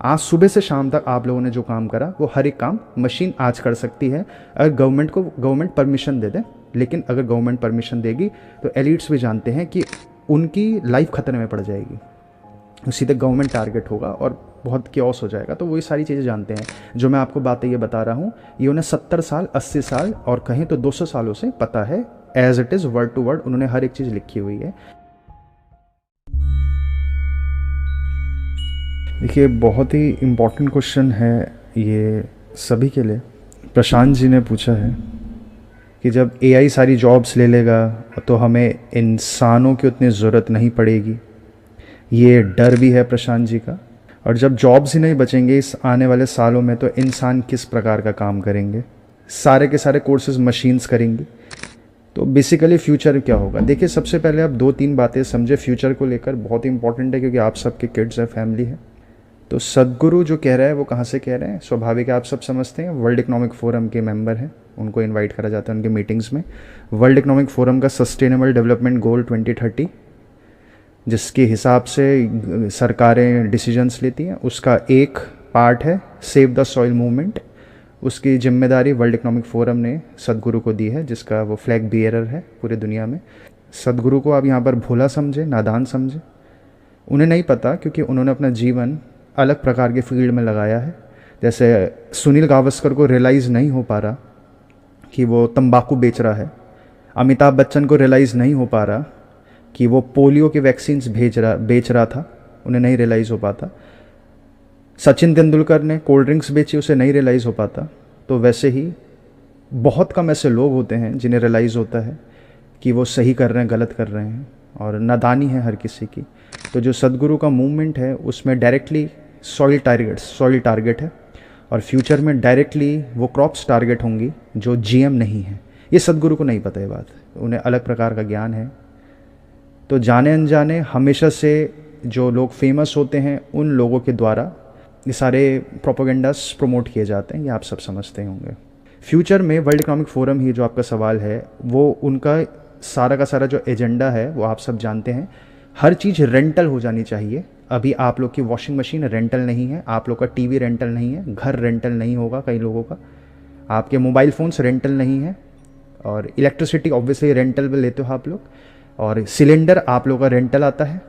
आज सुबह से शाम तक आप लोगों ने जो काम करा वो हर एक काम मशीन आज कर सकती है, अगर गवर्नमेंट परमिशन दे दे। लेकिन अगर गवर्नमेंट परमिशन देगी तो एलिट्स भी जानते हैं कि उनकी लाइफ खतरे में पड़ जाएगी, सीधे गवर्नमेंट टारगेट होगा और बहुत क्योस हो जाएगा। तो वही सारी चीज़ें जानते हैं। जो मैं आपको बातें ये बता रहा हूँ ये उन्हें 70 साल 80 साल और कहें तो 200 सालों से पता है, as it is word to word उन्होंने हर एक चीज़ लिखी हुई है। देखिए, बहुत ही इम्पोर्टेंट क्वेश्चन है ये सभी के लिए। प्रशांत जी ने पूछा है कि जब एआई सारी जॉब्स ले लेगा तो हमें इंसानों की उतनी ज़रूरत नहीं पड़ेगी। ये डर भी है प्रशांत जी का। और जब जॉब्स ही नहीं बचेंगे इस आने वाले सालों में तो इंसान किस प्रकार का काम करेंगे? सारे के सारे कोर्सेज मशीन्स करेंगी। तो बेसिकली फ्यूचर क्या होगा? देखिए, सबसे पहले आप 2-3 बातें समझे फ्यूचर को लेकर, बहुत ही इंपॉर्टेंट है क्योंकि आप सबके किड्स हैं, फैमिली है। तो सदगुरु जो कह रहा है वो कहाँ से कह रहे हैं? स्वाभाविक है, आप सब समझते हैं, वर्ल्ड इकोनॉमिक फोरम के मेंबर हैं, उनको इनवाइट करा जाता है उनके मीटिंग्स में। वर्ल्ड इकोनॉमिक फोरम का सस्टेनेबल डेवलपमेंट गोल 2030 जिसके हिसाब से सरकारें डिसीजंस लेती हैं, उसका एक पार्ट है सेव द सॉइल मूवमेंट। उसकी जिम्मेदारी वर्ल्ड इकोनॉमिक फोरम ने सदगुरु को दी है, जिसका वो फ्लैग बियरर है पूरे दुनिया में। सदगुरु को आप यहाँ पर भोला समझे, नादान समझे, उन्हें नहीं पता क्योंकि उन्होंने अपना जीवन अलग प्रकार के फील्ड में लगाया है। जैसे सुनील गावस्कर को रियलाइज़ नहीं हो पा रहा कि वो तंबाकू बेच रहा है, अमिताभ बच्चन को रियलाइज़ नहीं हो पा रहा कि वो पोलियो के वैक्सीन्स बेच रहा था, उन्हें नहीं रियलाइज़ हो पाता। सचिन तेंदुलकर ने कोल्ड ड्रिंक्स बेची, उसे नहीं रियलाइज़ हो पाता। तो वैसे ही बहुत कम ऐसे लोग होते हैं जिन्हें रियलाइज़ होता है कि वो सही कर रहे हैं, गलत कर रहे हैं, और नादानी है हर किसी की। तो जो सदगुरु का मूवमेंट है उसमें डायरेक्टली सॉइल टारगेट है, और फ्यूचर में डायरेक्टली वो क्रॉप्स टारगेट होंगी जो जीएम नहीं है। ये सदगुरु को नहीं पता ये बात, उन्हें अलग प्रकार का ज्ञान है। तो जाने अनजाने हमेशा से जो लोग फेमस होते हैं उन लोगों के द्वारा ये सारे प्रोपोगेंडास प्रमोट किए जाते हैं, ये आप सब समझते होंगे। फ्यूचर में वर्ल्ड इकोनॉमिक फोरम ही जो आपका सवाल है वो उनका सारा का सारा जो एजेंडा है वो आप सब जानते हैं। हर चीज़ रेंटल हो जानी चाहिए। अभी आप लोग की वॉशिंग मशीन रेंटल नहीं है, आप लोग का टीवी रेंटल नहीं है, घर रेंटल नहीं होगा कई लोगों का, आपके मोबाइल फ़ोन्स रेंटल नहीं है, और इलेक्ट्रिसिटी ऑब्वियसली रेंटल पे लेते हो आप लोग, और सिलेंडर आप लोगों का रेंटल आता है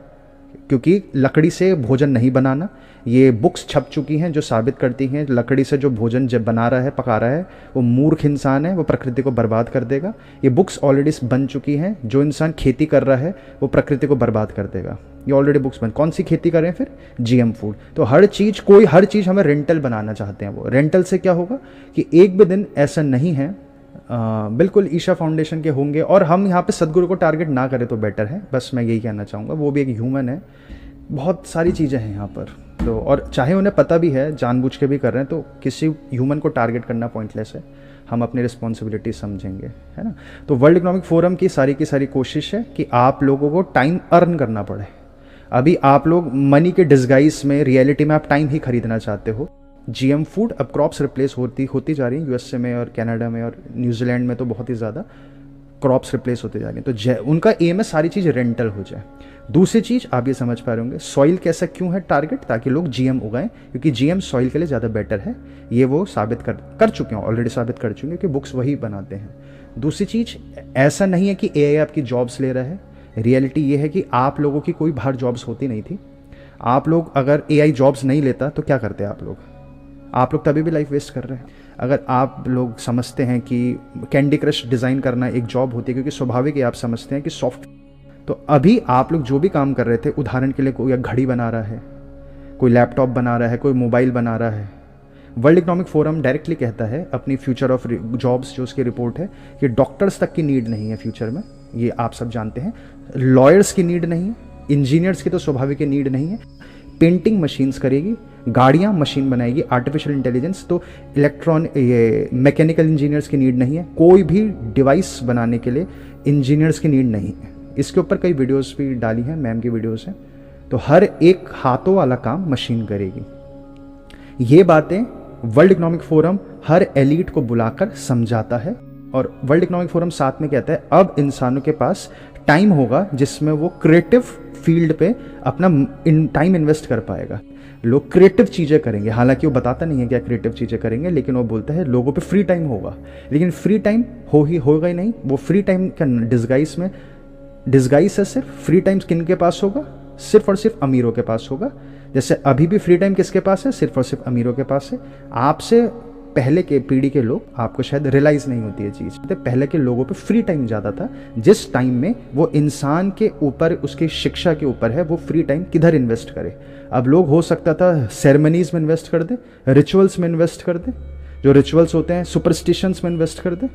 क्योंकि लकड़ी से भोजन नहीं बनाना। ये बुक्स छप चुकी हैं जो साबित करती हैं लकड़ी से जो भोजन जब बना रहा है, पका रहा है, वो मूर्ख इंसान है, वो प्रकृति को बर्बाद कर देगा। ये बुक्स ऑलरेडी बन चुकी हैं। जो इंसान खेती कर रहा है वो प्रकृति को बर्बाद कर देगा। ये ऑलरेडी बुक्स बन, कौन सी खेती करें फिर? GM food. तो हर चीज़ हमें रेंटल बनाना चाहते हैं। वो रेंटल से क्या होगा कि एक भी दिन ऐसा नहीं है, बिल्कुल ईशा फाउंडेशन के होंगे, और हम यहाँ पे सदगुरु को टारगेट ना करें तो बेटर है। बस मैं यही कहना चाहूँगा, वो भी एक ह्यूमन है, बहुत सारी चीज़ें हैं यहाँ पर। तो और चाहे उन्हें पता भी है, जानबूझ के भी कर रहे हैं, तो किसी ह्यूमन को टारगेट करना पॉइंटलेस है। हम अपनी रिस्पॉन्सिबिलिटी समझेंगे, है ना। तो वर्ल्ड इकोनॉमिक फोरम की सारी कोशिश है कि आप लोगों को टाइम अर्न करना पड़े। अभी आप लोग मनी के डिस्गाइज में, रियलिटी में आप टाइम ही खरीदना चाहते हो। जीएम फूड, अब क्रॉप्स रिप्लेस होती जा रही हैं यूएसए में और कनाडा में और न्यूजीलैंड में, तो बहुत ही ज़्यादा क्रॉप्स रिप्लेस होते जा रही हैं। तो उनका एम है सारी चीज़ रेंटल हो जाए। दूसरी चीज़ आप ये समझ पा रहे होंगे, सॉइल कैसा क्यों है टारगेट, ताकि लोग जीएम उगाएं, क्योंकि जीएम सॉइल के लिए ज़्यादा बेटर है। ये वो साबित कर चुके हैं, ऑलरेडी साबित कर चुके हैं कि बुक्स वही बनाते हैं। दूसरी चीज़, ऐसा नहीं है कि एआई आपकी जॉब्स ले रहा है। रियलिटी ये है कि आप लोगों की कोई बाहर जॉब्स होती नहीं थी। आप लोग अगर एआई जॉब्स नहीं लेता तो क्या करते आप लोग तभी भी लाइफ वेस्ट कर रहे हैं। अगर आप लोग समझते हैं कि कैंडी क्रश डिज़ाइन करना एक जॉब होती है, क्योंकि स्वाभाविक है आप समझते हैं कि तो अभी आप लोग जो भी काम कर रहे थे, उदाहरण के लिए कोई घड़ी बना रहा है, कोई लैपटॉप बना रहा है, कोई मोबाइल बना रहा है, वर्ल्ड इकोनॉमिक फोरम डायरेक्टली कहता है अपनी फ्यूचर ऑफ जॉब्स जो उसकी रिपोर्ट है कि डॉक्टर्स तक की नीड नहीं है फ्यूचर में, ये आप सब जानते हैं। लॉयर्स की नीड नहीं है, इंजीनियर्स की तो स्वाभाविक नीड नहीं है। पेंटिंग मशीन्स करेगी, गाड़ियाँ मशीन बनाएगी, आर्टिफिशियल इंटेलिजेंस, तो ये मैकेनिकल इंजीनियर्स की नीड नहीं है। कोई भी डिवाइस बनाने के लिए इंजीनियर्स की नीड नहीं है। इसके ऊपर कई वीडियोस भी डाली हैं, मैम की वीडियोस हैं। तो हर एक हाथों वाला काम मशीन करेगी। ये बातें वर्ल्ड इकोनॉमिक फोरम हर एलीट को बुलाकर समझाता है, और वर्ल्ड इकोनॉमिक फोरम साथ में कहता है अब इंसानों के पास टाइम होगा जिसमें वो क्रिएटिव फील्ड पे अपना टाइम इन्वेस्ट कर पाएगा। लोग क्रिएटिव चीज़ें करेंगे, हालांकि वो बताता नहीं है क्या क्रिएटिव चीज़ें करेंगे, लेकिन वो बोलता है लोगों पे फ्री टाइम होगा। लेकिन फ्री टाइम होगा ही नहीं, वो फ्री टाइम का डिस्गाइज है सिर्फ। फ्री टाइम किन के पास होगा? सिर्फ और सिर्फ अमीरों के पास होगा। जैसे अभी भी फ्री टाइम किसके पास है? सिर्फ और सिर्फ अमीरों के पास है। आपसे पहले के पीढ़ी के लोग, आपको शायद रियलाइज नहीं होती है चीज़, तो पहले के लोगों पे फ्री टाइम ज़्यादा था। जिस टाइम में वो इंसान के ऊपर, उसकी शिक्षा के ऊपर है, वो फ्री टाइम किधर इन्वेस्ट करे। अब लोग हो सकता था सेरेमनीज में इन्वेस्ट कर दे, रिचुअल्स में इन्वेस्ट कर दे, जो रिचुअल्स होते हैं सुपरस्टिशंस में इन्वेस्ट कर दे,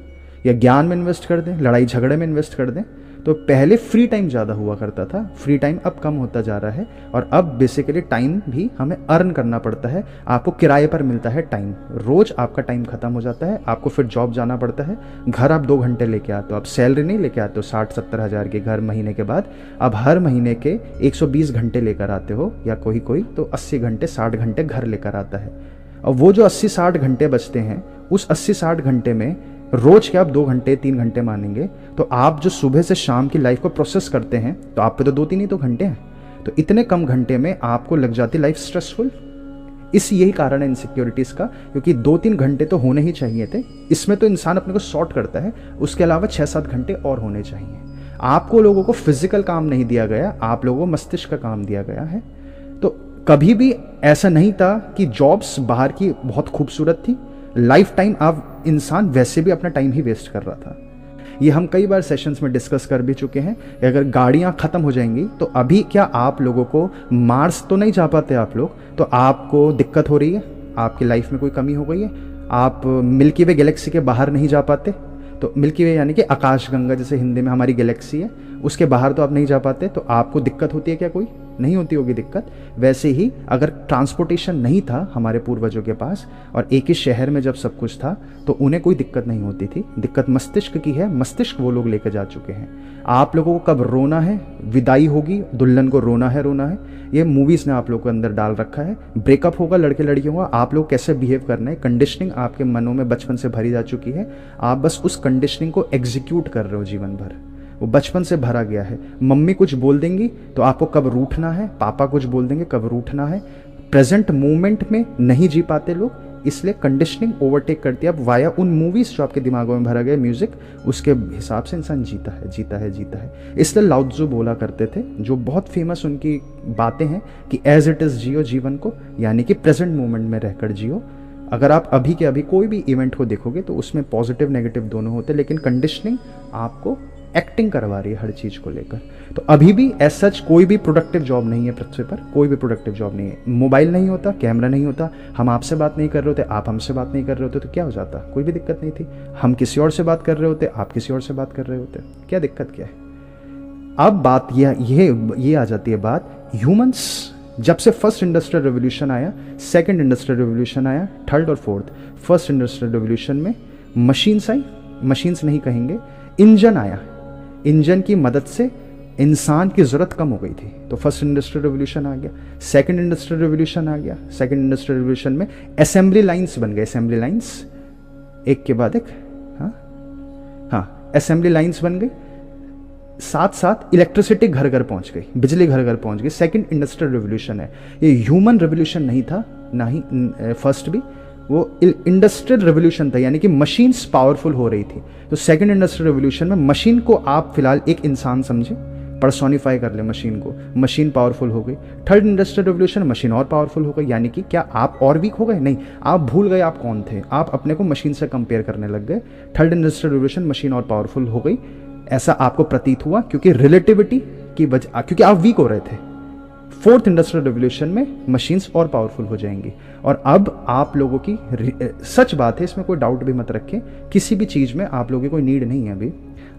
या ज्ञान में इन्वेस्ट कर दें, लड़ाई झगड़े में इन्वेस्ट कर दें। तो पहले फ्री टाइम ज़्यादा हुआ करता था, फ्री टाइम अब कम होता जा रहा है। और अब बेसिकली टाइम भी हमें अर्न करना पड़ता है। आपको किराए पर मिलता है टाइम, रोज़ आपका टाइम ख़त्म हो जाता है, आपको फिर जॉब जाना पड़ता है। घर आप 2 घंटे लेके आते हो, आप सैलरी नहीं लेके आते हो 60-70 हज़ार के घर महीने के बाद, अब हर महीने के 120 घंटे लेकर आते हो, या कोई तो 80 घंटे 60 घंटे घर लेकर आता है। और वो जो 80-60 घंटे बचते हैं, उस 80-60 घंटे में रोज के आप 2 घंटे 3 घंटे मानेंगे, तो आप जो सुबह से शाम की लाइफ को प्रोसेस करते हैं, तो आप पे तो 2-3 ही तो घंटे हैं। तो इतने कम घंटे में आपको लग जाती लाइफ स्ट्रेसफुल। यही कारण है इनसिक्योरिटीज़ का, क्योंकि 2-3 घंटे तो होने ही चाहिए थे। इसमें तो इंसान अपने को सॉर्ट करता है, उसके अलावा 6-7 घंटे और होने चाहिए। आपको लोगों को फिजिकल काम नहीं दिया गया, आप लोगों को मस्तिष्क का काम दिया गया है। तो कभी भी ऐसा नहीं था कि जॉब्स बाहर की बहुत खूबसूरत थी, लाइफ टाइम आप इंसान वैसे भी अपना टाइम ही वेस्ट कर रहा था। ये हम कई बार सेशंस में डिस्कस कर भी चुके हैं कि अगर गाड़ियाँ ख़त्म हो जाएंगी तो अभी क्या आप लोगों को मार्स तो नहीं जा पाते आप लोग, तो आपको दिक्कत हो रही है, आपकी लाइफ में कोई कमी हो गई है, आप मिल्की वे गैलेक्सी के बाहर नहीं जा पाते। तो मिल्की वे यानी कि आकाशगंगा, जैसे हिंदी में हमारी गैलेक्सी है, उसके बाहर तो आप नहीं जा पाते, तो आपको दिक्कत होती है क्या? कोई नहीं होती होगी दिक्कत। वैसे ही अगर ट्रांसपोर्टेशन नहीं था हमारे पूर्वजों के पास, और एक ही शहर में जब सब कुछ था, तो उन्हें कोई दिक्कत नहीं होती थी। दिक्कत मस्तिष्क की है, मस्तिष्क वो लोग लेकर जा चुके हैं। आप लोगों को कब रोना है, विदाई होगी, दुल्हन को रोना है, ये मूवीज़ ने आप लोगों को अंदर डाल रखा है। ब्रेकअप होगा लड़के लड़कियों का, आप लोग कैसे बिहेव करना है, कंडीशनिंग आपके मनों में बचपन से भरी जा चुकी है। आप बस उस कंडीशनिंग को एग्जीक्यूट कर रहे हो जीवन भर, वो बचपन से भरा गया है। मम्मी कुछ बोल देंगी तो आपको कब रूठना है, पापा कुछ बोल देंगे कब रूठना है। प्रेजेंट मोमेंट में नहीं जी पाते लोग, इसलिए कंडीशनिंग ओवरटेक करती है। अब वाया उन मूवीज़ जो आपके दिमागों में भरा गया म्यूज़िक, उसके हिसाब से इंसान जीता है। इसलिए लाओ त्ज़ु बोला करते थे, जो बहुत फेमस उनकी बातें हैं कि एज इट इज़ जियो जीवन को, यानी कि प्रेजेंट मोमेंट में रहकर जियो। अगर आप अभी के अभी कोई भी इवेंट को देखोगे तो उसमें पॉजिटिव नेगेटिव दोनों होते हैं, लेकिन कंडीशनिंग आपको एक्टिंग करवा रही है हर चीज़ को लेकर। तो अभी भी एज सच कोई भी प्रोडक्टिव जॉब नहीं है पृथ्वी पर, कोई भी प्रोडक्टिव जॉब नहीं है। मोबाइल नहीं होता, कैमरा नहीं होता, हम आपसे बात नहीं कर रहे होते, आप हमसे बात नहीं कर रहे होते, तो क्या हो जाता? कोई भी दिक्कत नहीं थी। हम किसी और से बात कर रहे होते, आप किसी और से बात कर रहे होते, क्या दिक्कत क्या है? अब बात ये आ जाती है बात, ह्यूमंस जब से फर्स्ट इंडस्ट्रियल रेवोल्यूशन आया, सेकंड इंडस्ट्रियल रेवोल्यूशन आया, थर्ड और फोर्थ, फर्स्ट इंडस्ट्रियल रेवोल्यूशन में मशीन्स आई, मशीन्स नहीं कहेंगे, इंजन आया। इंजन की मदद से इंसान की ज़रूरत कम हो गई थी, तो फर्स्ट इंडस्ट्रियल रेवोल्यूशन आ गया। सेकंड इंडस्ट्रियल रेवोल्यूशन आ गया, सेकंड इंडस्ट्रियल रेवोल्यूशन में असेंबली लाइंस बन गए, असेंबली लाइंस एक के बाद एक, हाँ असेंबली लाइंस बन गई। साथ साथ इलेक्ट्रिसिटी घर घर पहुंच गई, बिजली घर घर पहुंच गई। सेकंड इंडस्ट्रियल रेवोल्यूशन है, ये ह्यूमन रेवोल्यूशन नहीं था, ना ही फर्स्ट भी, वो इंडस्ट्रियल रेवोल्यूशन था, यानी कि मशीन्स पावरफुल हो रही थी। तो सेकंड इंडस्ट्रियल रेवोल्यूशन में मशीन को आप फिलहाल एक इंसान समझे, पर्सोनिफाई कर ले मशीन को, मशीन पावरफुल हो गई। थर्ड इंडस्ट्रियल रेवोल्यूशन, मशीन और पावरफुल हो गई, यानी कि क्या आप और वीक हो गए? नहीं, आप भूल गए आप कौन थे, आप अपने को मशीन से कंपेयर करने लग गए। थर्ड इंडस्ट्रियल रेवोल्यूशन, मशीन और पावरफुल हो गई, ऐसा आपको प्रतीत हुआ, क्योंकि रिलेटिविटी की वजह, क्योंकि आप वीक हो रहे थे। फोर्थ इंडस्ट्रियल रेवोल्यूशन में मशीन्स और पावरफुल हो जाएंगी, और अब आप लोगों की सच बात है, इसमें कोई डाउट भी मत रखें, किसी भी चीज़ में आप लोगों की कोई नीड नहीं है अभी।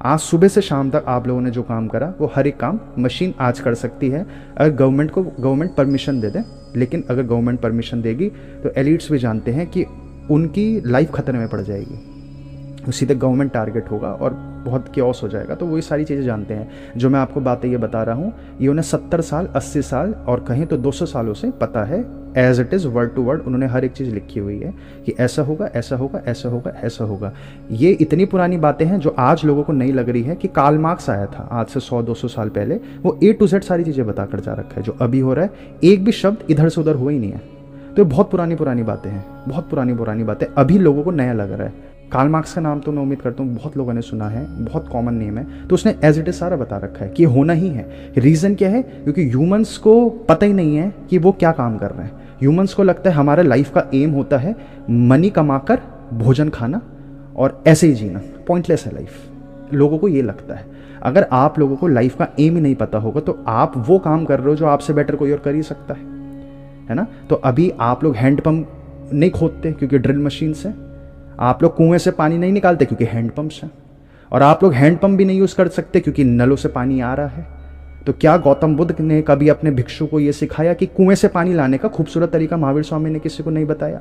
आज सुबह से शाम तक आप लोगों ने जो काम करा, वो हर एक काम मशीन आज कर सकती है, अगर गवर्नमेंट परमिशन दे दे। लेकिन अगर गवर्नमेंट परमिशन देगी तो एलिट्स भी जानते हैं कि उनकी लाइफ खतरे में पड़ जाएगी, सीधे गवर्नमेंट टारगेट होगा और बहुत क्योस हो जाएगा। तो वही सारी चीज़ें जानते हैं जो मैं आपको बातें ये बता रहा हूँ, ये उन्हें 70 साल 80 साल और कहें तो 200 सालों से पता है, as it is word to word उन्होंने हर एक चीज़ लिखी हुई है कि ऐसा होगा ऐसा होगा ऐसा होगा ऐसा होगा। ये इतनी पुरानी बातें हैं जो आज लोगों को नहीं लग रही है कि कार्ल मार्क्स आया था आज से 100-200 साल पहले, वो A to Z सारी चीज़ें बता कर जा रखा है। जो अभी हो रहा है एक भी शब्द इधर से उधर हुआ ही नहीं है। तो बहुत पुरानी बातें हैं, बहुत पुरानी बातें, अभी लोगों को नया लग रहा है। कार्ल मार्क्स का नाम तो मैं उम्मीद करता हूँ बहुत लोगों ने सुना है, बहुत कॉमन नेम है। तो उसने एज इट इज सारा बता रखा है कि होना ही है। रीज़न क्या है? क्योंकि ह्यूमंस को पता ही नहीं है कि वो क्या काम कर रहे हैं। ह्यूमंस को लगता है हमारा लाइफ का एम होता है मनी कमाकर भोजन खाना और ऐसे ही जीना, पॉइंटलेस है लाइफ। लोगों को ये लगता है। अगर आप लोगों को लाइफ का एम ही नहीं पता होगा तो आप वो काम कर रहे हो जो आपसे बेटर कोई और कर ही सकता है ना। तो अभी आप लोग हैंडपम्प नहीं खोदते क्योंकि ड्रिल मशीन से, आप लोग कुएं से पानी नहीं निकालते क्योंकि हैंडपम्प्स हैं, और आप लोग हैंडपम्प भी नहीं यूज़ कर सकते क्योंकि नलों से पानी आ रहा है। तो क्या गौतम बुद्ध ने कभी अपने भिक्षु को यह सिखाया कि कुएं से पानी लाने का खूबसूरत तरीका महावीर स्वामी ने किसी को नहीं बताया?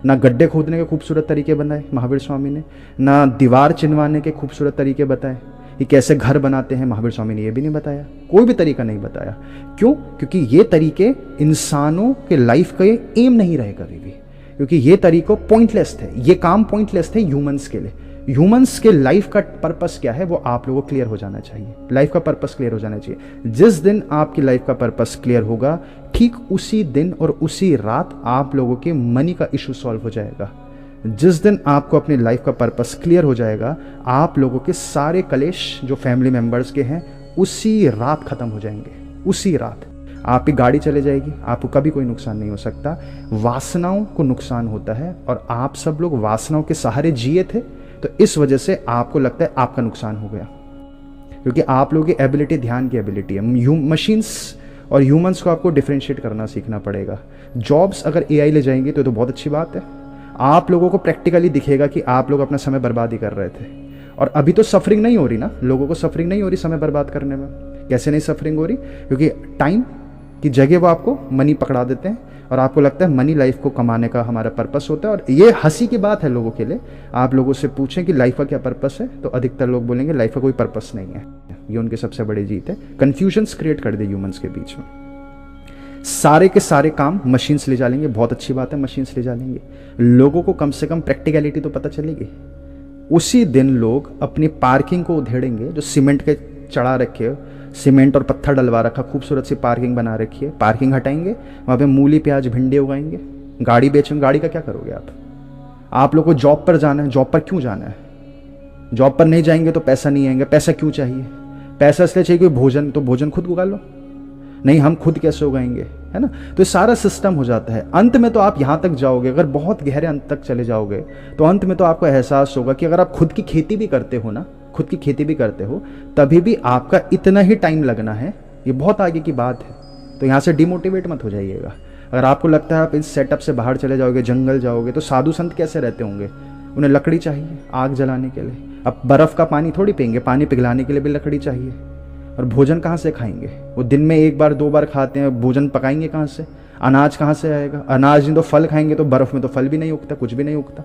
ना गड्ढे खोदने के खूबसूरत तरीके बनाए महावीर स्वामी ने, ना दीवार चिनवाने के खूबसूरत तरीके बताए कि कैसे घर बनाते हैं, महावीर स्वामी ने यह भी नहीं बताया। कोई भी तरीका नहीं बताया। क्यों? क्योंकि ये तरीके इंसानों के लाइफ का एम नहीं रहे कभी भी, क्योंकि ये तरीकों पॉइंटलेस थे, ये काम पॉइंटलेस थे ह्यूमंस के लिए। ह्यूमंस के लाइफ का पर्पस क्या है वो आप लोगों को क्लियर हो जाना चाहिए। लाइफ का पर्पस क्लियर हो जाना चाहिए। जिस दिन आपकी लाइफ का पर्पस क्लियर होगा, ठीक उसी दिन और उसी रात आप लोगों के मनी का इशू सॉल्व हो जाएगा। जिस दिन आपको अपनी लाइफ का पर्पस क्लियर हो जाएगा, आप लोगों के सारे कलेश जो फैमिली मेंबर्स के हैं उसी रात खत्म हो जाएंगे। उसी रात आपकी गाड़ी चले जाएगी, आपको कभी कोई नुकसान नहीं हो सकता। वासनाओं को नुकसान होता है और आप सब लोग वासनाओं के सहारे जिए थे, तो इस वजह से आपको लगता है आपका नुकसान हो गया, क्योंकि आप लोगों की एबिलिटी ध्यान की एबिलिटी है। मशीन्स और ह्यूमंस को आपको डिफरेंशिएट करना सीखना पड़ेगा। जॉब्स अगर एआई ले जाएंगे तो बहुत अच्छी बात है। आप लोगों को प्रैक्टिकली दिखेगा कि आप लोग अपना समय बर्बाद ही कर रहे थे, और अभी तो सफरिंग नहीं हो रही ना, लोगों को सफरिंग नहीं हो रही समय बर्बाद करने में। कैसे नहीं सफरिंग हो रही? क्योंकि टाइम की जगह वो आपको मनी पकड़ा देते हैं और आपको लगता है मनी लाइफ को कमाने का हमारा पर्पस होता है। और ये हंसी की बात है लोगों के लिए। आप लोगों से पूछें कि लाइफ का क्या पर्पस है, तो अधिकतर लोग बोलेंगे लाइफ का कोई पर्पस नहीं है। ये उनकी सबसे बड़ी जीत है। कन्फ्यूजन्स क्रिएट कर दे ह्यूमंस के बीच में। सारे के सारे काम मशीन्स ले जा लेंगे, बहुत अच्छी बात है, मशीन्स ले जा लेंगे। लोगों को कम से कम प्रैक्टिकलिटी तो पता चलेगी। उसी दिन लोग अपनी पार्किंग को उधेड़ेंगे, जो सीमेंट के चढ़ा रखे, सीमेंट और पत्थर डलवा रखा, खूबसूरत सी पार्किंग बना रखी है, पार्किंग हटाएंगे, वहाँ पे मूली प्याज भिंडी उगाएंगे, गाड़ी बेचेंगे। गाड़ी का क्या करोगे आप लोग को जॉब पर जाना है, जॉब पर क्यों जाना है? जॉब पर नहीं जाएंगे तो पैसा नहीं आएंगे। पैसा क्यों चाहिए? पैसा इसलिए चाहिए कि भोजन, तो भोजन खुद उगा लो। नहीं, हम खुद कैसे उगाएंगे, है ना? तो सारा सिस्टम हो जाता है। अंत में तो आप यहाँ तक जाओगे, अगर बहुत गहरे अंत तक चले जाओगे तो अंत में तो आपको एहसास होगा कि अगर आप खुद की खेती भी करते हो ना, खुद की खेती भी करते हो, तभी भी आपका इतना ही टाइम लगना है। ये बहुत आगे की बात है। तो यहाँ से डिमोटिवेट मत हो जाइएगा। अगर आपको लगता है आप इस सेटअप से बाहर चले जाओगे, जंगल जाओगे, तो साधु संत कैसे रहते होंगे? उन्हें लकड़ी चाहिए आग जलाने के लिए। अब बर्फ़ का पानी थोड़ी पियेंगे, पानी पिघलाने के लिए भी लकड़ी चाहिए। और भोजन कहाँ से खाएंगे? वो दिन में एक बार दो बार खाते हैं, भोजन पकाएंगे कहाँ से? अनाज कहाँ से आएगा? अनाज नहीं तो फल खाएंगे, तो बर्फ़ में तो फल भी नहीं उगता, कुछ भी नहीं उगता।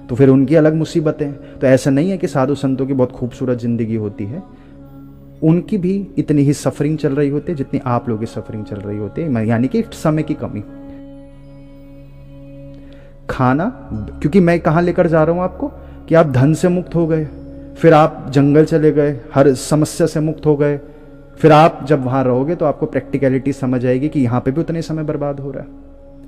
तो फिर उनकी अलग मुसीबतें हैं। तो ऐसा नहीं है कि साधु संतों की बहुत खूबसूरत ज़िंदगी होती है, उनकी भी इतनी ही सफरिंग चल रही होती है जितनी आप लोगों की सफरिंग चल रही होती है, यानी कि समय की कमी। खाना, क्योंकि मैं कहाँ लेकर जा रहा हूँ आपको कि आप धन से मुक्त हो गए, फिर आप जंगल चले गए, हर समस्या से मुक्त हो गए, फिर आप जब वहाँ रहोगे तो आपको प्रैक्टिकलिटी समझ आएगी कि यहाँ पे भी उतने समय बर्बाद हो रहा है।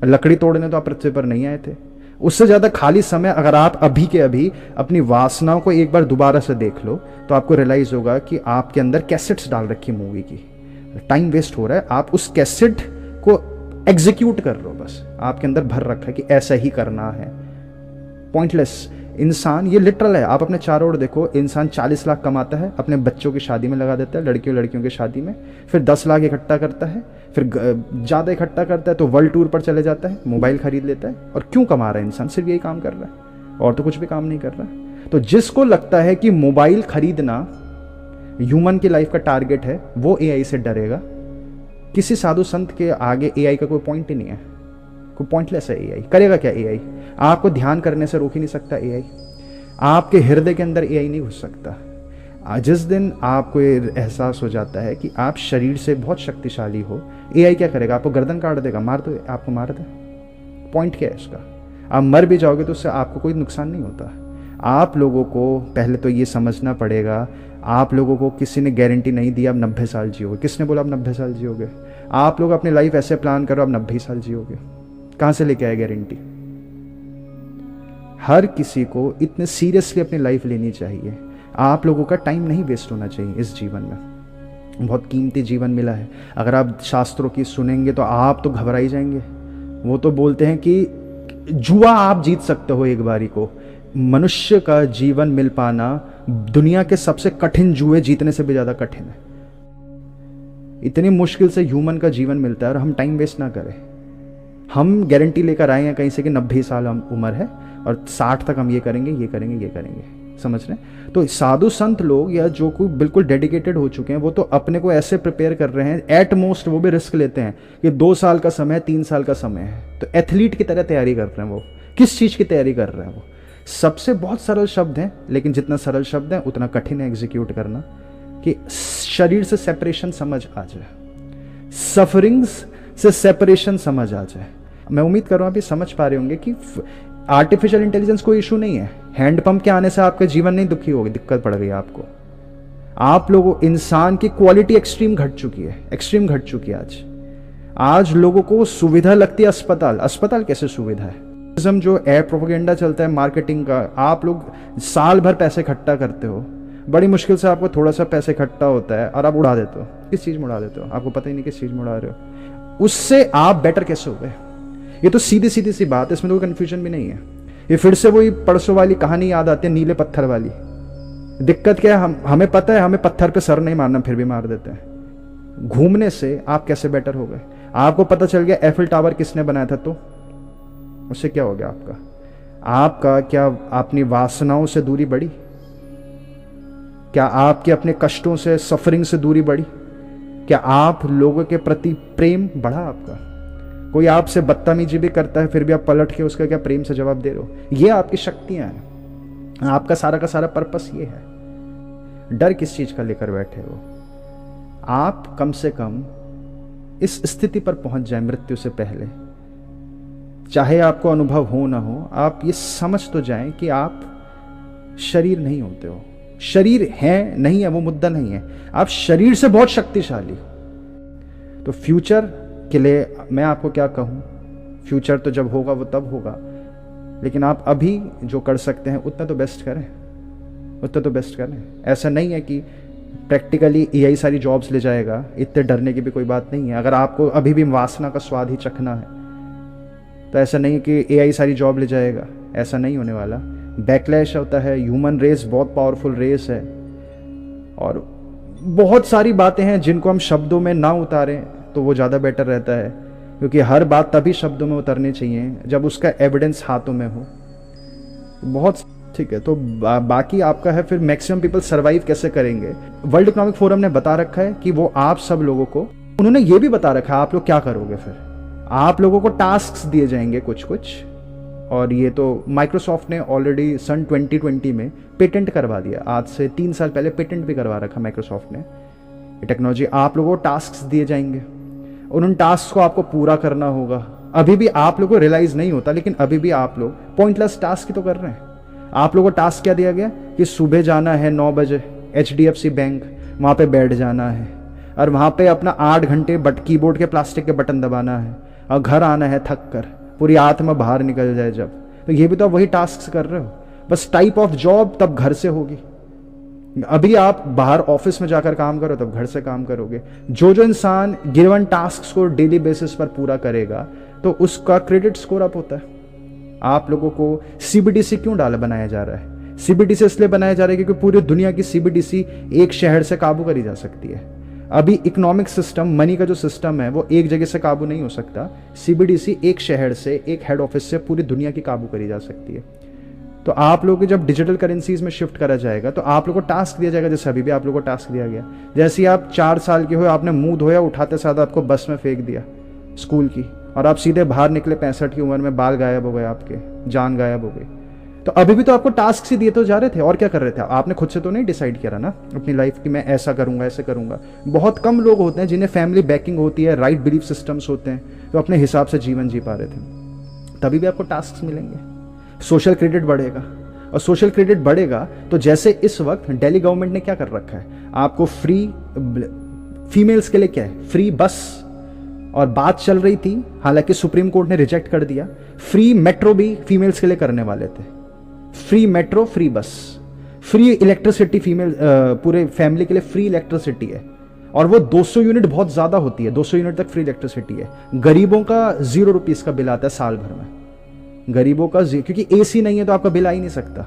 लकड़ी तोड़ने तो आप पृथ्वी पर नहीं आए थे। उससे ज़्यादा खाली समय अगर आप अभी के अभी अपनी वासनाओं को एक बार दोबारा से देख लो तो आपको रियलाइज़ होगा कि आपके अंदर कैसेट्स डाल रखी मूवी की, टाइम वेस्ट हो रहा है। आप उस कैसेट को एग्जीक्यूट कर रहे हो, बस आपके अंदर भर रखा है कि ऐसा ही करना है। पॉइंटलेस इंसान, ये लिटरल है। आप अपने चारों ओर देखो, इंसान 40 लाख कमाता है, अपने बच्चों की शादी में लगा देता है, लड़कियों की शादी में, फिर 10 लाख इकट्ठा करता है, फिर ज़्यादा इकट्ठा करता है तो वर्ल्ड टूर पर चले जाता है, मोबाइल खरीद लेता है। और क्यों कमा रहा है इंसान? सिर्फ यही काम कर रहा है, और तो कुछ भी काम नहीं कर रहा है। तो जिसको लगता है कि मोबाइल खरीदना ह्यूमन की लाइफ का टारगेट है, वो एआई से डरेगा। किसी साधु संत के आगे एआई का कोई पॉइंट ही नहीं है, कोई पॉइंटलेस है एआई। करेगा क्या एआई? आपको ध्यान करने से रोक ही नहीं सकता एआई। आपके हृदय के अंदर एआई नहीं घुस सकता। जिस दिन आपको ये एहसास हो जाता है कि आप शरीर से बहुत शक्तिशाली हो, एआई क्या करेगा? आपको गर्दन काट देगा, मार दो, आपको मार दे। पॉइंट क्या है इसका? आप मर भी जाओगे तो उससे आपको कोई नुकसान नहीं होता। आप लोगों को पहले तो ये समझना पड़ेगा, आप लोगों को किसी ने गारंटी नहीं दी आप 90 साल जियोगे। किसने बोला आप 90 साल जियोगे? आप लोग अपनी लाइफ ऐसे प्लान करो आप 90 साल जियोगे। कहाँ से लेके आए गारंटी? हर किसी को इतने सीरियसली अपनी लाइफ लेनी चाहिए। आप लोगों का टाइम नहीं वेस्ट होना चाहिए इस जीवन में। बहुत कीमती जीवन मिला है। अगर आप शास्त्रों की सुनेंगे तो आप तो घबरा ही जाएंगे। वो तो बोलते हैं कि जुआ आप जीत सकते हो एक बारी को। मनुष्य का जीवन मिल पाना दुनिया के सबसे कठिन जुए जीतने से भी ज़्यादा कठिन है। इतनी मुश्किल से ह्यूमन का जीवन मिलता है और हम टाइम वेस्ट ना करें। हम गारंटी लेकर आए हैं कहीं से कि 90 साल हम उम्र है और 60 तक हम ये करेंगे, ये करेंगे, ये करेंगे। समझ रहे हैं? तो साधु संत लोग या जो कोई बिल्कुल डेडिकेटेड हो चुके हैं वो तो अपने को ऐसे प्रिपेयर कर रहे हैं, एट मोस्ट वो भी रिस्क लेते हैं कि 2 साल का समय है, 3 साल का समय है। तो एथलीट की तरह तैयारी कर रहे हैं। वो किस चीज़ की तैयारी कर रहे हैं? वो सबसे बहुत सरल शब्द हैं, लेकिन जितना सरल शब्द है उतना कठिन है एग्जीक्यूट करना। कि शरीर से सेपरेशन समझ आ जाए, सफरिंग्स से सेपरेशन समझ आ जाए। मैं उम्मीद कर रहा हूँ आप ये समझ पा रहे होंगे कि आर्टिफिशियल इंटेलिजेंस कोई इशू नहीं है। हैंडपंप के आने से आपका जीवन नहीं दुखी होगी, दिक्कत पड़ गई आपको। आप लोगों, इंसान की क्वालिटी एक्सट्रीम घट चुकी है, एक्सट्रीम घट चुकी है। आज लोगों को सुविधा लगती है अस्पताल। अस्पताल कैसे सुविधा है? जो एयर प्रोपेगेंडा चलता है मार्केटिंग का, आप लोग साल भर पैसे इकट्ठा करते हो, बड़ी मुश्किल से आपको थोड़ा सा पैसे इकट्ठा होता है और आप उड़ा देते हो। किस चीज़ में उड़ा देते हो? आपको पता ही नहीं किस चीज़ में उड़ा रहे हो। उससे आप बेटर कैसे हो गए? ये तो सीधी सीधी सी बात है, इसमें तो कोई कन्फ्यूजन भी नहीं है। ये फिर से वही परसों वाली कहानी याद आती है, नीले पत्थर वाली। दिक्कत क्या है? हमें पता है हमें पत्थर पे सर नहीं मारना, फिर भी मार देते हैं। घूमने से आप कैसे बेटर हो गए? आपको पता चल गया एफिल टावर किसने बनाया था, तो उससे क्या हो गया आपका क्या अपनी वासनाओं से दूरी बढ़ी? क्या आपके अपने कष्टों से, सफरिंग से दूरी बढ़ी? क्या आप लोगों के प्रति प्रेम बढ़ा आपका? कोई आपसे बदतमीजी भी करता है फिर भी आप पलट के उसका क्या प्रेम से जवाब दे रहे हो? ये आपकी शक्तियां हैं। आपका सारा का सारा पर्पस ये है। डर किस चीज का लेकर बैठे हो? आप कम से कम इस स्थिति पर पहुंच जाए मृत्यु से पहले, चाहे आपको अनुभव हो ना हो, आप ये समझ तो जाएं कि आप शरीर नहीं होते हो। शरीर है नहीं है वो मुद्दा नहीं है, आप शरीर से बहुत शक्तिशाली हो। तो फ्यूचर के लिए मैं आपको क्या कहूँ, फ्यूचर तो जब होगा वो तब होगा, लेकिन आप अभी जो कर सकते हैं उतना तो बेस्ट करें, उतना तो बेस्ट करें। ऐसा नहीं है कि प्रैक्टिकली यही सारी जॉब्स ले जाएगा, इतने डरने की भी कोई बात नहीं है। अगर आपको अभी भी वासना का स्वाद ही चखना है तो ऐसा नहीं है कि एआई सारी जॉब ले जाएगा, ऐसा नहीं होने वाला। बैकलैश होता है, ह्यूमन रेस बहुत पावरफुल रेस है और बहुत सारी बातें हैं जिनको हम शब्दों में ना उतारें तो वो ज़्यादा बेटर रहता है, क्योंकि हर बात तभी शब्दों में उतरनी चाहिए जब उसका एविडेंस हाथों में हो। बहुत ठीक है। तो बाकी आपका है फिर मैक्सिमम पीपल सर्वाइव कैसे करेंगे। वर्ल्ड इकोनॉमिक फोरम ने बता रखा है कि वो आप सब लोगों को, उन्होंने ये भी बता रखा है आप लोग क्या करोगे। फिर आप लोगों को टास्क्स दिए जाएंगे कुछ कुछ, और ये तो माइक्रोसॉफ्ट ने ऑलरेडी सन 2020 में पेटेंट करवा दिया। आज से 3 साल पहले पेटेंट भी करवा रखा माइक्रोसॉफ्ट ने टेक्नोलॉजी। आप लोगों को टास्क्स दिए जाएंगे और उन टास्क को आपको पूरा करना होगा। अभी भी आप लोगों को रियलाइज नहीं होता, लेकिन अभी भी आप लोग पॉइंटलेस टास्क ही तो कर रहे हैं। आप लोगों को टास्क क्या दिया गया कि सुबह जाना है 9 बजे HDFC बैंक, वहाँ पे बैठ जाना है और वहाँ पे अपना 8 घंटे कीबोर्ड के प्लास्टिक के बटन दबाना है और घर आना है थक कर, पूरी आत्मा बाहर निकल जाए जब। तो ये भी तो आप वही टास्क कर रहे हो, बस टाइप ऑफ जॉब तब घर से होगी। अभी आप बाहर ऑफिस में जाकर काम करो तब घर से काम करोगे। जो जो इंसान गिवन टास्क को डेली बेसिस पर पूरा करेगा तो उसका क्रेडिट स्कोर अप होता है। आप लोगों को CBDC क्यों बनाया जा रहा है? CBDC इसलिए बनाया जा रहा है क्योंकि पूरी दुनिया की CBDC एक शहर से काबू करी जा सकती है। अभी इकोनॉमिक सिस्टम, मनी का जो सिस्टम है वो एक जगह से काबू नहीं हो सकता। CBDC एक शहर से, एक हेड ऑफिस से पूरी दुनिया की काबू करी जा सकती है। तो आप लोगों को जब डिजिटल करेंसीज में शिफ्ट करा जाएगा तो आप लोगों को टास्क दिया जाएगा, जैसे अभी भी आप लोगों को टास्क दिया गया। जैसे ही आप 4 साल के हो, आपने मुंह धोया, उठाते साथ आपको बस में फेंक दिया स्कूल की और आप सीधे बाहर निकले 65 की उम्र में, बाल गायब हो गए आपके, जान गायब हो गई। तो अभी भी तो आपको टास्क ही दिए तो जा रहे थे, और क्या कर रहे थे? आपने खुद से तो नहीं डिसाइड किया ना अपनी लाइफ कि मैं ऐसा करूंगा ऐसे करूंगा। बहुत कम लोग होते हैं जिन्हें फैमिली बैकिंग होती है, राइट बिलीफ सिस्टम्स होते हैं, तो अपने हिसाब से जीवन जी पा रहे थे। तभी भी आपको टास्क मिलेंगे, सोशल क्रेडिट बढ़ेगा, और सोशल क्रेडिट बढ़ेगा तो जैसे इस वक्त दिल्ली गवर्नमेंट ने क्या कर रखा है, आपको फ्री, फीमेल्स के लिए क्या है, फ्री बस, और बात चल रही थी, हालांकि सुप्रीम कोर्ट ने रिजेक्ट कर दिया, फ्री मेट्रो भी फीमेल्स के लिए करने वाले थे। फ्री मेट्रो, फ्री बस, फ्री इलेक्ट्रिसिटी, फीमेल पूरे फैमिली के लिए फ्री इलेक्ट्रिसिटी है, और वो 200 यूनिट बहुत ज्यादा होती है, 200 यूनिट तक फ्री इलेक्ट्रिसिटी है। गरीबों का 0 रुपीज का बिल आता है साल भर में, गरीबों का, क्योंकि एसी नहीं है तो आपका बिल आ ही नहीं सकता,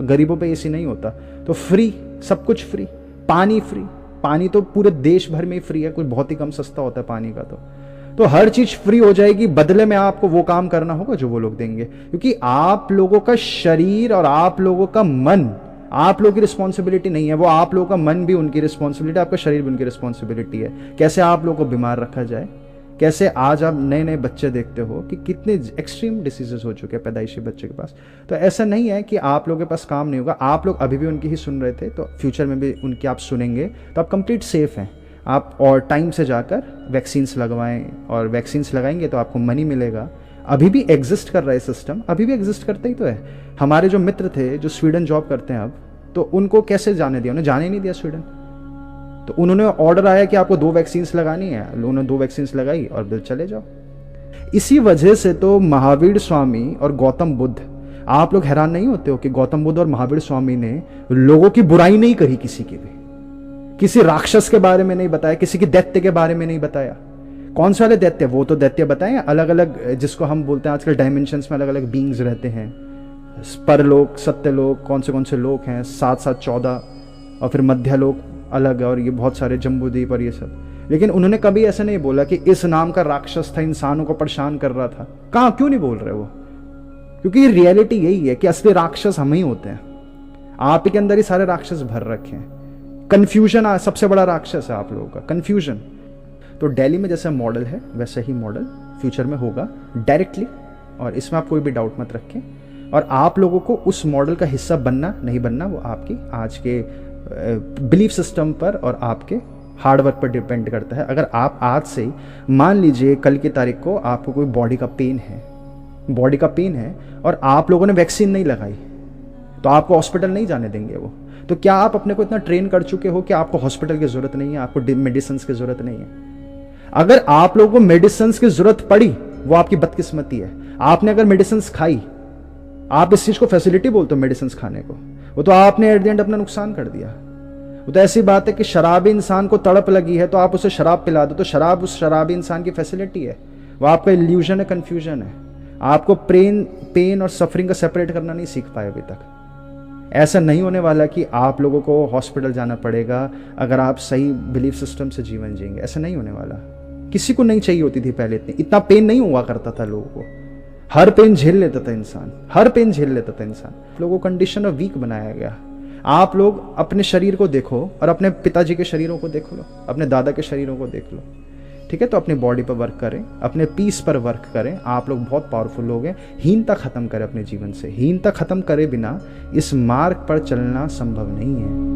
गरीबों पे एसी नहीं होता, तो फ्री, सब कुछ फ्री। पानी फ्री, पानी तो पूरे देश भर में ही फ्री है, कुछ बहुत ही कम सस्ता होता है पानी का, तो हर चीज फ्री हो जाएगी। बदले में आपको वो काम करना होगा जो वो लोग देंगे, क्योंकि आप लोगों का शरीर और आप लोगों का मन आप लोगों की रिस्पॉन्सिबिलिटी नहीं है, वो आप लोगों का मन भी उनकी रिस्पॉन्सिबिलिटी, आपका शरीर भी उनकी रिस्पॉन्सिबिलिटी है। कैसे आप लोगों को बीमार रखा जाए, कैसे आज आप नए नए बच्चे देखते हो कि कितने एक्सट्रीम डिसीजेस हो चुके हैं पैदाइशी बच्चे के पास। तो ऐसा नहीं है कि आप लोगों के पास काम नहीं होगा, आप लोग अभी भी उनकी ही सुन रहे थे, तो फ्यूचर में भी उनकी आप सुनेंगे, तो आप कंप्लीट सेफ हैं। आप और टाइम से जाकर वैक्सीन्स लगवाएं, और वैक्सीन्स लगाएंगे तो आपको मनी मिलेगा। अभी भी एग्जिस्ट कर रहा है सिस्टम, अभी भी एग्जिस्ट करते ही तो है। हमारे जो मित्र थे जो स्वीडन जॉब करते हैं अब, तो उनको कैसे जाने दिया? उन्हें जाने नहीं दिया स्वीडन, तो उन्होंने ऑर्डर आया कि आपको 2 वैक्सीन्स लगानी है, उन्होंने 2 वैक्सीन्स लगाई और बिल चले जाओ। इसी वजह से तो महावीर स्वामी और गौतम बुद्ध, आप लोग हैरान नहीं होते हो कि गौतम बुद्ध और महावीर स्वामी ने लोगों की बुराई नहीं करी, किसी की भी, किसी राक्षस के बारे में नहीं बताया, किसी की दैत्य के बारे में नहीं बताया। कौन से वाले दैत्य? वो तो दैत्य बताए अलग अलग, जिसको हम बोलते हैं आजकल डायमेंशंस में अलग अलग बींग्स रहते हैं, परलोक, सत्यलोक, कौन से लोक हैं, 7 14, और फिर मध्यलोक अलग, और ये बहुत सारे जम्बूद्वीप और ये सब। लेकिन उन्होंने कभी ऐसा नहीं बोला कि इस नाम का राक्षस था, इंसानों को परेशान कर रहा था। कहाँ, क्यों नहीं बोल रहे वो? क्योंकि रियलिटी यही है कि असली राक्षस हम ही होते हैं, आप ही के अंदर ही सारे राक्षस भर रखे हैं। कंफ्यूजन सबसे बड़ा राक्षस है आप लोगों का, कंफ्यूजन। तो दिल्ली में जैसा मॉडल है वैसा ही मॉडल फ्यूचर में होगा डायरेक्टली, और इसमें आप कोई भी डाउट मत रखें। और आप लोगों को उस मॉडल का हिस्सा बनना नहीं बनना, वो आपकी आज के बिलीफ सिस्टम पर और आपके हार्डवर्क पर डिपेंड करता है। अगर आप आज से ही, मान लीजिए कल की तारीख को आपको कोई बॉडी का पेन है और आप लोगों ने वैक्सीन नहीं लगाई, तो आपको हॉस्पिटल नहीं जाने देंगे वो। तो क्या आप अपने को इतना ट्रेन कर चुके हो कि आपको हॉस्पिटल की जरूरत नहीं है, आपको मेडिसिन की जरूरत नहीं है? अगर आप लोगों को मेडिसिन की जरूरत पड़ी, वो आपकी बदकिस्मती है। आपने अगर मेडिसिन खाई, आप इस चीज को फैसिलिटी बोलते हो मेडिसिन खाने को, वो तो आपने एट द एंड अपना नुकसान कर दिया। वो तो ऐसी बात है कि शराबी इंसान को तड़प लगी है तो आप उसे शराब पिला दो, तो शराब उस शराबी इंसान की फैसिलिटी है, वो आपका इल्यूजन है, कंफ्यूजन है। आपको पेन और सफरिंग का सेपरेट करना नहीं सीख पाए अभी तक। ऐसा नहीं होने वाला कि आप लोगों को हॉस्पिटल जाना पड़ेगा अगर आप सही बिलीफ सिस्टम से जीवन जिएंगे, ऐसा नहीं होने वाला। किसी को नहीं चाहिए होती थी पहले इतना पेन नहीं हुआ करता था लोगों को, हर पेन झेल लेता था इंसान, हर पेन झेल लेता था इंसान। लोगों को कंडीशन ऑफ वीक बनाया गया। आप लोग अपने शरीर को देखो और अपने पिताजी के शरीरों को देख लो, अपने दादा के शरीरों को देख लो, ठीक है? तो अपनी बॉडी पर वर्क करें, अपने पीस पर वर्क करें। आप लोग बहुत पावरफुल लोग हैं। हीनता खत्म करें अपने जीवन से, हीनता खत्म करे बिना इस मार्ग पर चलना संभव नहीं है।